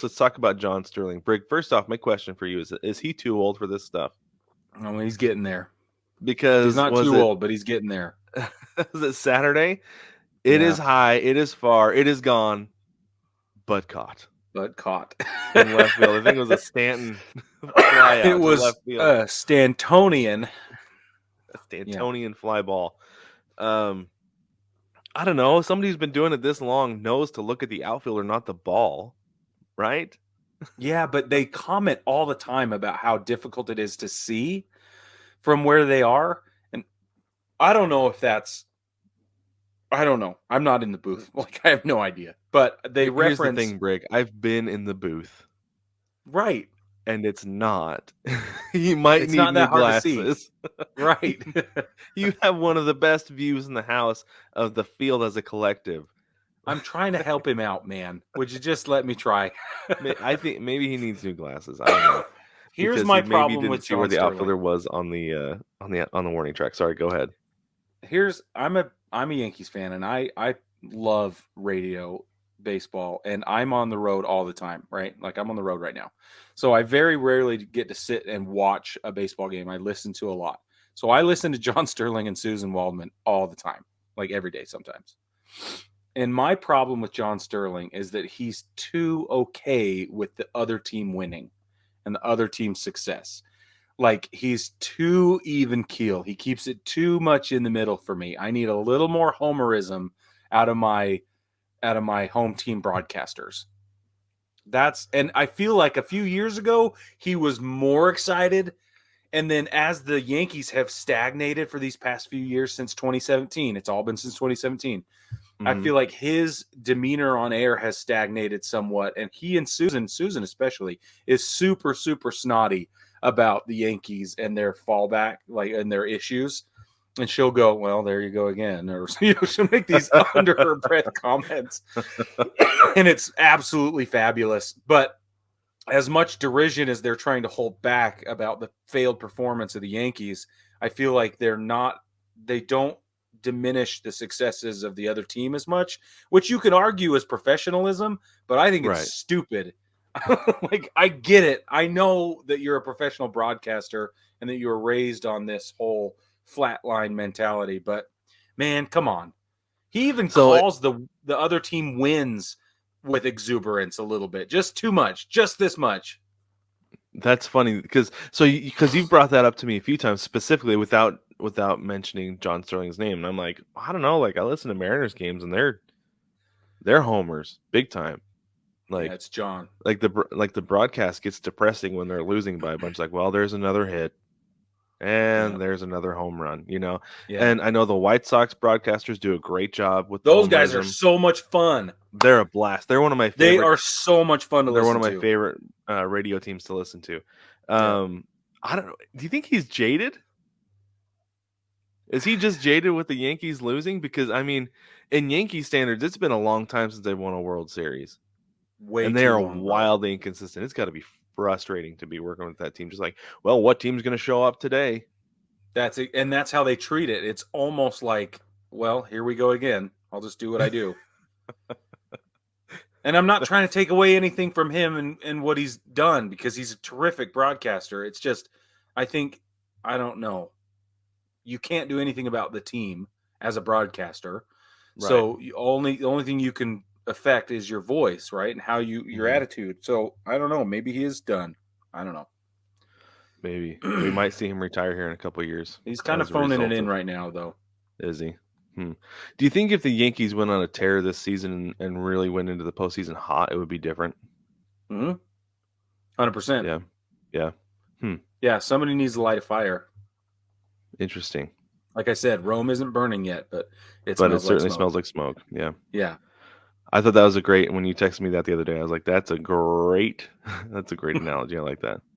let's talk about John Sterling. Brig, first off, my question for you is he too old for this stuff? I mean, he's getting there. He's Because not too old, but he's getting there. was it Saturday? It is high, it is far, it is gone, but caught. But caught. In left field. I think it was a Stanton fly out It was to left field. Stantonian. A Stantonian fly ball. I don't know. Somebody who's been doing it this long knows to look at the outfielder, not the ball, right? Yeah, but they comment all the time about how difficult it is to see from where they are. And I don't know if that's... I don't know. I'm not in the booth. Like, I have no idea. But they reference... Here's the thing, Brig. I've been in the booth. Right. And it's not. You might it's need not new that glasses. Hard to see. Right. You have one of the best views in the house of the field as a collective. I'm trying to help him out, man. Would you just let me try? I think maybe he needs new glasses. I don't know. Here's my problem with see where the outfielder was on the warning track. Sorry, go ahead. I'm a Yankees fan, and I love radio baseball, and I'm on the road all the time, right? Like, I'm on the road right now. So I very rarely get to sit and watch a baseball game. I listen to a lot. So I listen to John Sterling and Susan Waldman all the time, like every day sometimes. And my problem with John Sterling is that he's too okay with the other team winning and the other team's success. Like, he's too even keel. He keeps it too much in the middle for me. I need a little more homerism out of my home team broadcasters. And I feel like a few years ago he was more excited, and then as the Yankees have stagnated for these past few years since 2017, it's all been since 2017. Mm-hmm. I feel like his demeanor on air has stagnated somewhat, and he and Susan especially, is super, super snotty about the Yankees and their fallback, like, and their issues. And she'll go, well, there you go again. Or, she'll make these under her breath comments. And it's absolutely fabulous. But as much derision as they're trying to hold back about the failed performance of the Yankees, I feel like they don't diminish the successes of the other team as much, which you can argue is professionalism, but I think it's stupid. Like, I get it. I know that you're a professional broadcaster and that you were raised on this whole flatline mentality, but man, come on. He even calls the other team wins with exuberance a little bit. Just too much. Just this much. That's funny because you've brought that up to me a few times, specifically without mentioning John Sterling's name, and I'm like, I don't know. Like, I listen to Mariners games and they're homers big time. Like, it's John. Like the broadcast gets depressing when they're losing by a bunch. Like, well, there's another hit, and there's another home run. Yeah. And I know the White Sox broadcasters do a great job with those guys. Are so much fun. They're a blast. They're one of my favorite. They are so much fun to listen to. They're one of my favorite radio teams to listen to. I don't know. Do you think he's jaded? Is he just jaded with the Yankees losing? Because, I mean, in Yankee standards, it's been a long time since they've won a World Series. And they are wildly inconsistent. It's got to be frustrating to be working with that team. Just like, well, what team's going to show up today? That's it. And that's how they treat it. It's almost like, well, here we go again. I'll just do what I do. And I'm not trying to take away anything from him and what he's done, because he's a terrific broadcaster. It's just, I don't know. You can't do anything about the team as a broadcaster. Right. So the only thing you can affect is your voice, right? And how your attitude. So I don't know. Maybe he is done. I don't know. Maybe we might see him retire here in a couple of years. He's kind of phoning it in right now, though. Is he? Do you think if the Yankees went on a tear this season and really went into the postseason hot, it would be different? 100%. Yeah. Yeah. Somebody needs to light a fire. Interesting. Like I said, Rome isn't burning yet, but it certainly smells like smoke. Yeah. Yeah. I thought that was when you texted me that the other day, I was like, that's a great analogy. I like that.